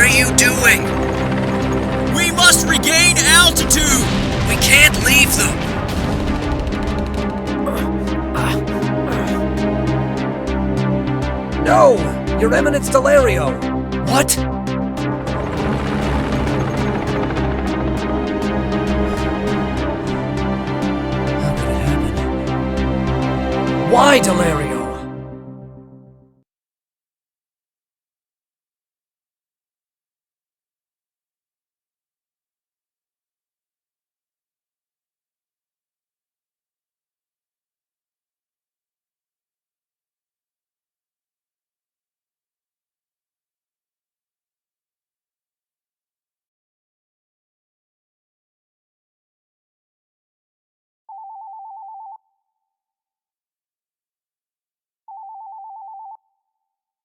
are you doing? We must regain altitude! We can't leave them. No! Your Eminence Delario! What? How could it happen? Why, Delario?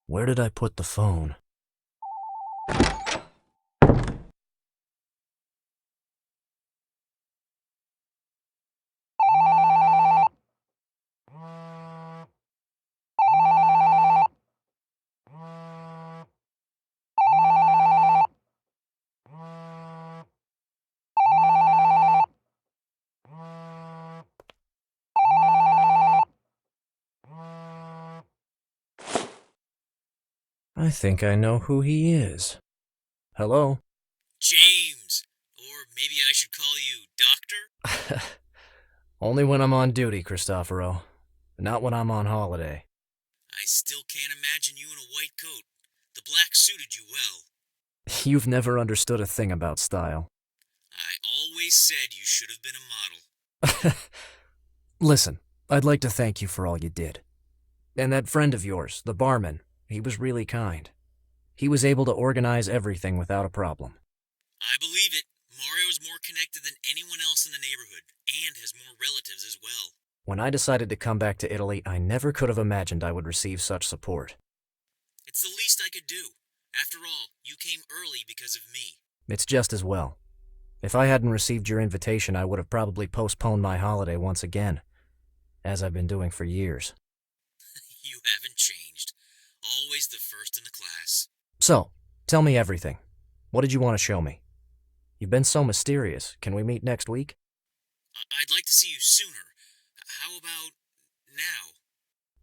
Where did I put the phone? I think I know who he is. Hello? James! Or maybe I should call you Doctor? Only when I'm on duty, Cristoforo. Not when I'm on holiday. I still can't imagine you in a white coat. The black suited you well. You've never understood a thing about style. I always said you should have been a model. Listen, I'd like to thank you for all you did. And that friend of yours, the barman, he was really kind. He was able to organize everything without a problem. I believe it. Mario's more connected than anyone else in the neighborhood, and has more relatives as well. When I decided to come back to Italy, I never could have imagined I would receive such support. It's the least I could do. After all, you came early because of me. It's just as well. If I hadn't received your invitation, I would have probably postponed my holiday once again, as I've been doing for years. You haven't changed. Always the first in the class. So, tell me everything. What did you want to show me? You've been so mysterious. Can we meet next week? I'd like to see you sooner. How about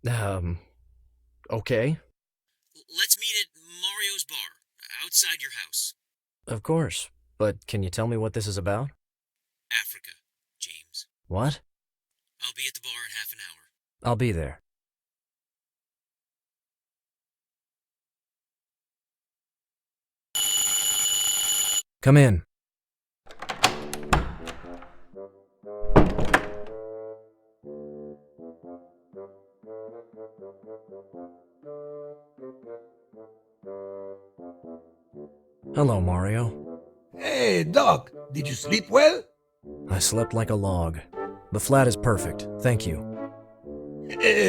now? Okay. Let's meet at Mario's bar, outside your house. Of course. But can you tell me what this is about? Africa, James. What? I'll be at the bar in half an hour. I'll be there. Come in. Hello, Mario. Hey, Doc, did you sleep well? I slept like a log. The flat is perfect, thank you.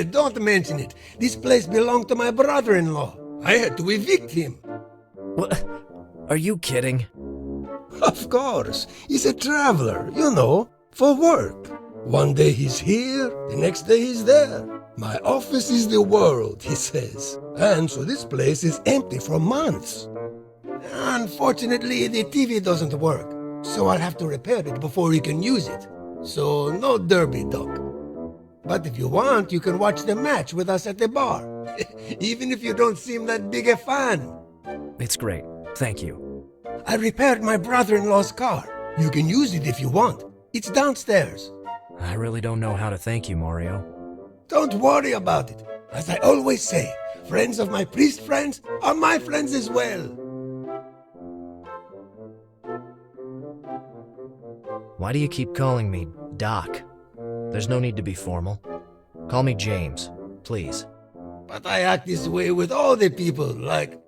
Don't mention it. This place belonged to my brother-in-law. I had to evict him. What? Are you kidding? Of course. He's a traveler, you know, for work. One day he's here, the next day he's there. My office is the world, he says. And so this place is empty for months. Unfortunately, the TV doesn't work, so I'll have to repair it before you can use it. So no derby, Doc. But if you want, you can watch the match with us at the bar. Even if you don't seem that big a fan. It's great, thank you. I repaired my brother-in-law's car. You can use it if you want. It's downstairs. I really don't know how to thank you, Mario. Don't worry about it. As I always say, friends of my priest friends are my friends as well. Why do you keep calling me Doc? There's no need to be formal. Call me James, please. But I act this way with all the people, like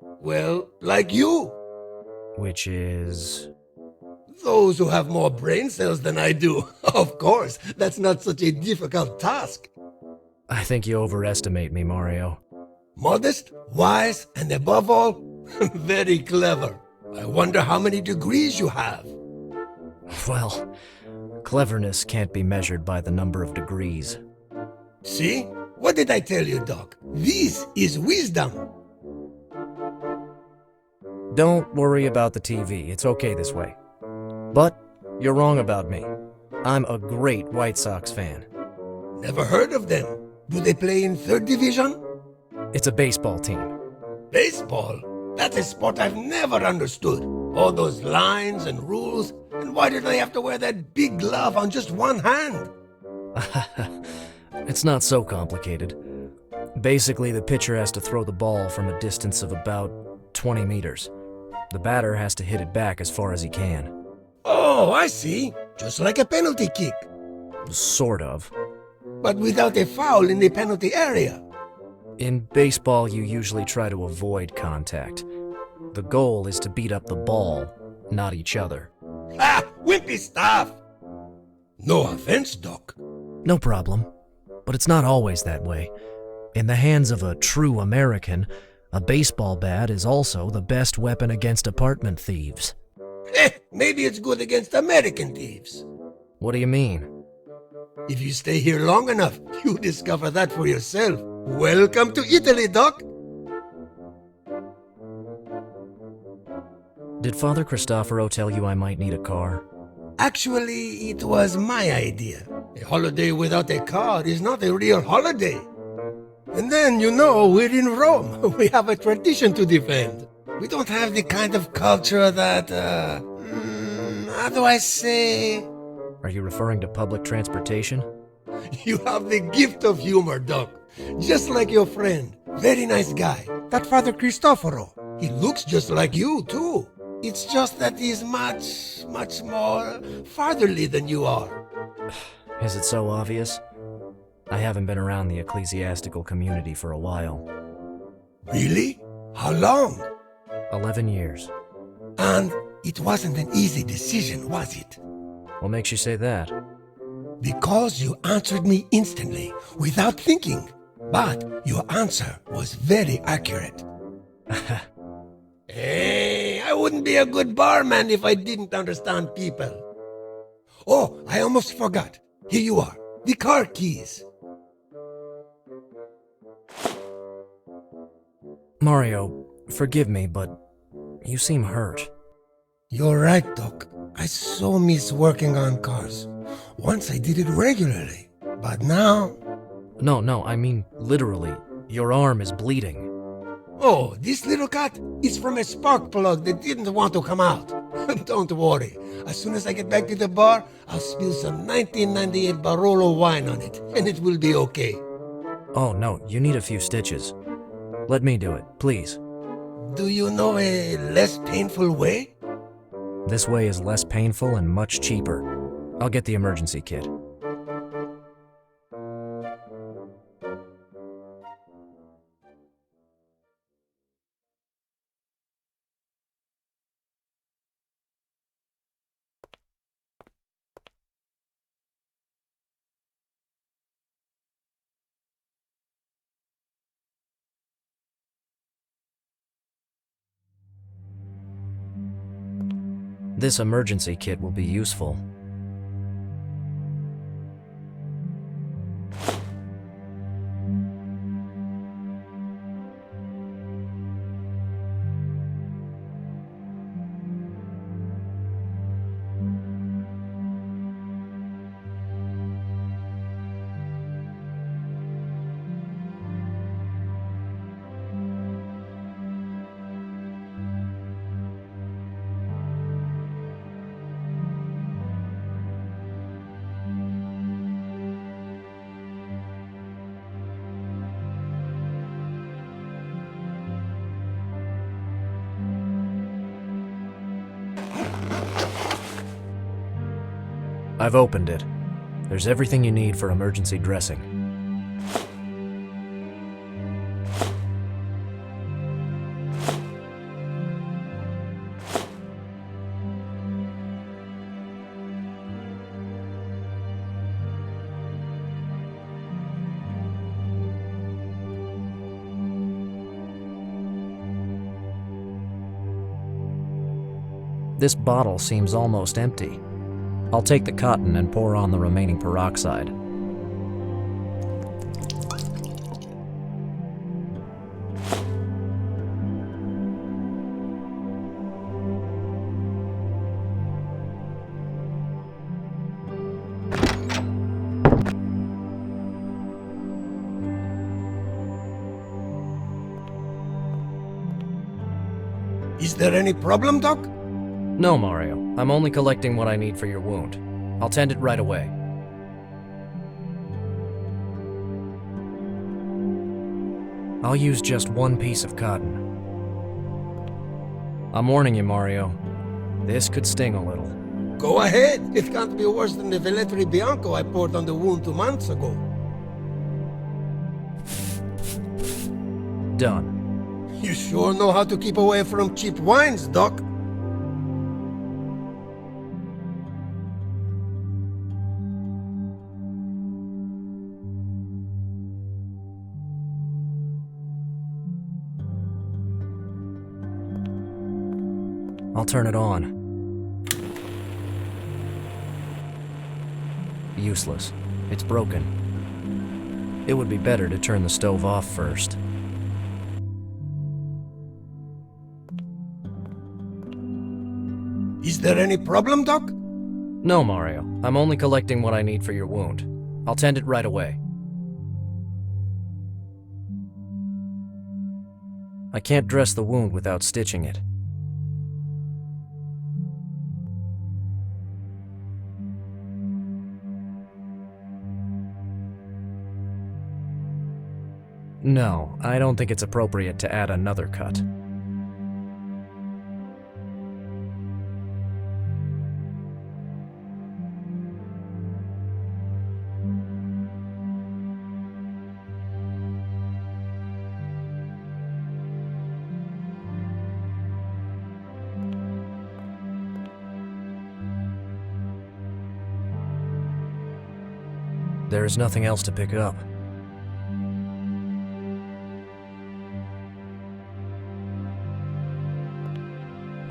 you. Which is... Those who have more brain cells than I do. Of course, that's not such a difficult task. I think you overestimate me, Mario. Modest, wise, and above all, very clever. I wonder how many degrees you have. Well, cleverness can't be measured by the number of degrees. See? What did I tell you, Doc? This is wisdom. Don't worry about the TV, it's okay this way. But you're wrong about me. I'm a great White Sox fan. Never heard of them. Do they play in third division? It's a baseball team. Baseball? That's a sport I've never understood. All those lines and rules, and why do they have to wear that big glove on just one hand? It's not so complicated. Basically, the pitcher has to throw the ball from a distance of about 20 meters. The batter has to hit it back as far as he can. Oh, I see. Just like a penalty kick. Sort of. But without a foul in the penalty area. In baseball, you usually try to avoid contact. The goal is to beat up the ball, not each other. Ah, wimpy stuff! No offense, Doc. No problem. But it's not always that way. In the hands of a true American, a baseball bat is also the best weapon against apartment thieves. Maybe it's good against American thieves. What do you mean? If you stay here long enough, you discover that for yourself. Welcome to Italy, Doc. Did Father Cristoforo tell you I might need a car? Actually, it was my idea. A holiday without a car is not a real holiday. And then, you know, we're in Rome. We have a tradition to defend. We don't have the kind of culture that, how do I say? Are you referring to public transportation? You have the gift of humor, Doc. Just like your friend. Very nice guy. That Father Cristoforo. He looks just like you, too. It's just that he's much more fatherly than you are. Is it so obvious? I haven't been around the ecclesiastical community for a while. Really? How long? 11 years. And it wasn't an easy decision, was it? What makes you say that? Because you answered me instantly, without thinking. But your answer was very accurate. Hey, I wouldn't be a good barman if I didn't understand people. Oh, I almost forgot. Here you are, the car keys. Mario, forgive me, but you seem hurt. You're right, Doc. I so miss working on cars. Once I did it regularly, but now... No, I mean literally. Your arm is bleeding. Oh, this little cut is from a spark plug that didn't want to come out. Don't worry. As soon as I get back to the bar, I'll spill some 1998 Barolo wine on it, and it will be okay. Oh, no, you need a few stitches. Let me do it, please. Do you know a less painful way? This way is less painful and much cheaper. I'll get the emergency kit. This emergency kit will be useful. I've opened it. There's everything you need for emergency dressing. This bottle seems almost empty. I'll take the cotton and pour on the remaining peroxide. Is there any problem, Doc? No, Mario. I'm only collecting what I need for your wound. I'll tend it right away. I'll use just one piece of cotton. I'm warning you, Mario. This could sting a little. Go ahead. It can't be worse than the Velletri Bianco I poured on the wound 2 months ago. Done. You sure know how to keep away from cheap wines, Doc. I'll turn it on. Useless. It's broken. It would be better to turn the stove off first. Is there any problem, Doc? No, Mario. I'm only collecting what I need for your wound. I'll tend it right away. I can't dress the wound without stitching it. No, I don't think it's appropriate to add another cut. There is nothing else to pick up.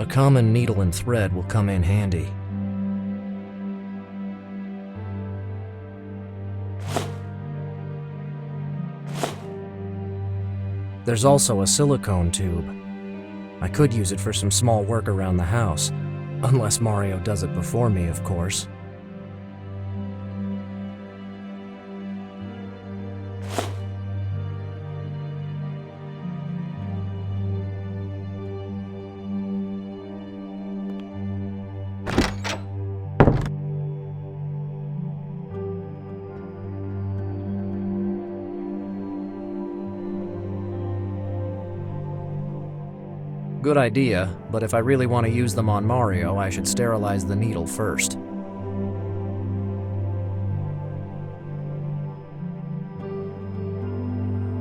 A common needle and thread will come in handy. There's also a silicone tube. I could use it for some small work around the house, unless Mario does it before me, of course. Good idea, but if I really want to use them on Mario, I should sterilize the needle first.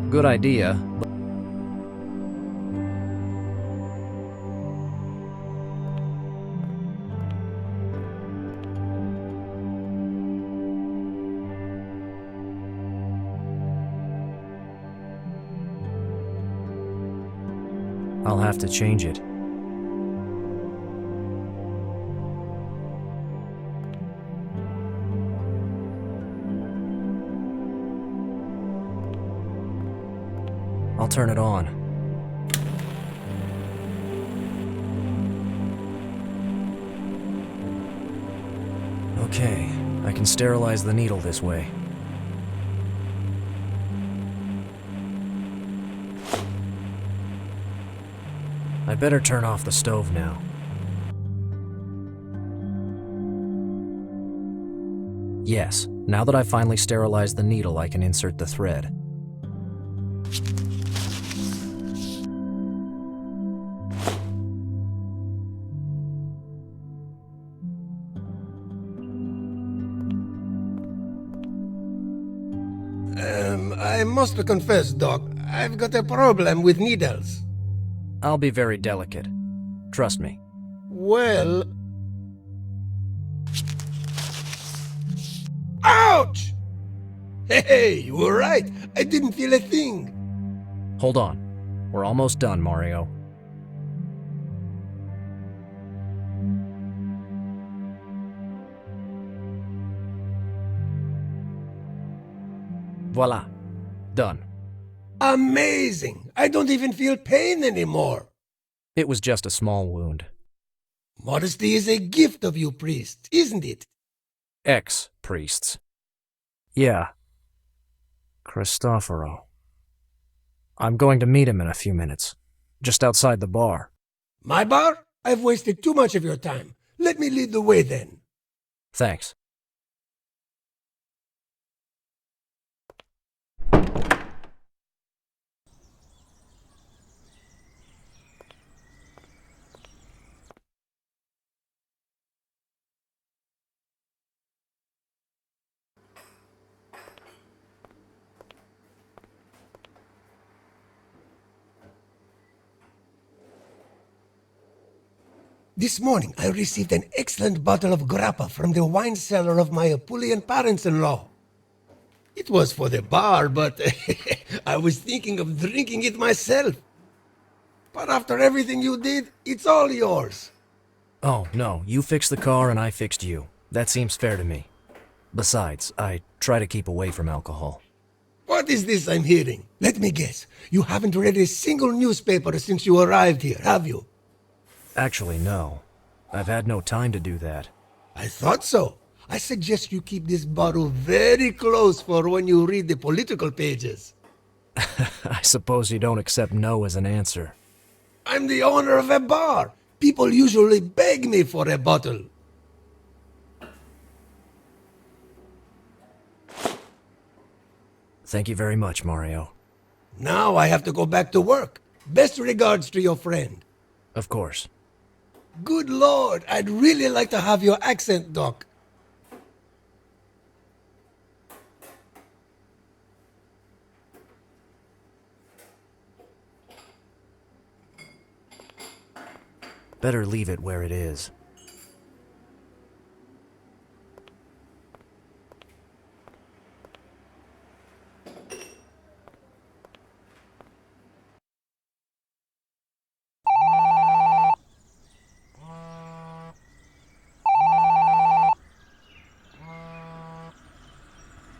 Good idea, but I'll have to change it. I'll turn it on. Okay, I can sterilize the needle this way. I better turn off the stove now. Yes, now that I've finally sterilized the needle, I can insert the thread. I must confess, Doc, I've got a problem with needles. I'll be very delicate. Trust me. Well... Ouch! Hey, you were right. I didn't feel a thing. Hold on. We're almost done, Mario. Voila. Done. Amazing! I don't even feel pain anymore. It was just a small wound. Modesty is a gift of you priests, isn't it? Ex-priests. Yeah. Cristoforo. I'm going to meet him in a few minutes, just outside the bar. My bar? I've wasted too much of your time. Let me lead the way then. Thanks. This morning I received an excellent bottle of grappa from the wine cellar of my Apulian parents-in-law. It was for the bar, but I was thinking of drinking it myself. But after everything you did, it's all yours. Oh, no, you fixed the car and I fixed you. That seems fair to me. Besides, I try to keep away from alcohol. What is this I'm hearing? Let me guess. You haven't read a single newspaper since you arrived here, have you? Actually, no. I've had no time to do that. I thought so. I suggest you keep this bottle very close for when you read the political pages. I suppose you don't accept no as an answer. I'm the owner of a bar. People usually beg me for a bottle. Thank you very much, Mario. Now I have to go back to work. Best regards to your friend. Of course. Good Lord, I'd really like to have your accent, Doc. Better leave it where it is.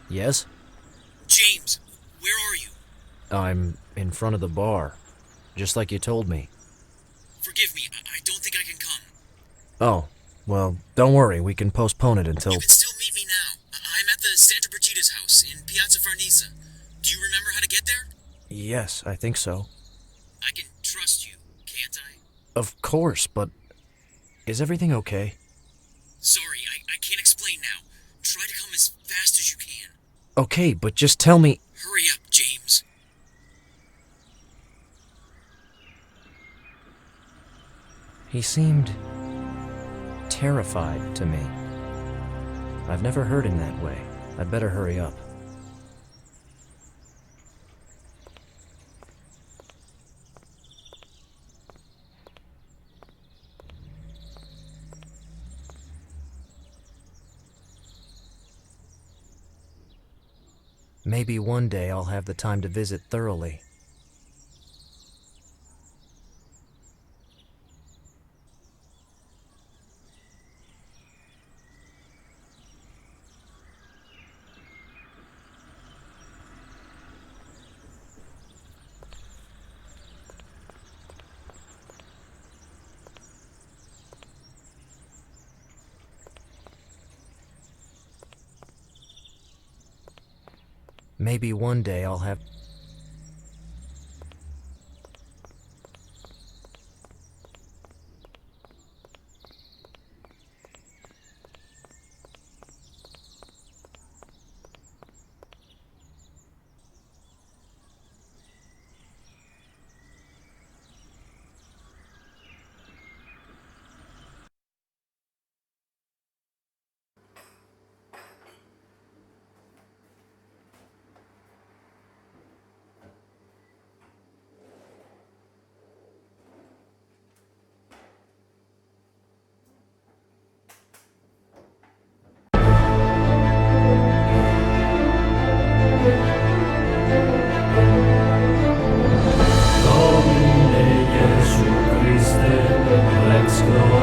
Yes? James, where are you? I'm in front of the bar, just like you told me. Forgive me, I don't think I can come. Oh, well, don't worry, we can postpone it until... You can still meet me now. I'm at the Santa Brigita's house in Piazza Farnese. Do you remember how to get there? Yes, I think so. I can trust you, can't I? Of course, but... Is everything okay? Sorry, I can't explain now. Try to come as fast as you can. Okay, but just tell me... Hurry up, James. He seemed... terrified to me. I've never heard him that way. I'd better hurry up. Maybe one day I'll have the time to visit thoroughly. Maybe one day I'll have... Domine Iesu Christe, Rex Gloria.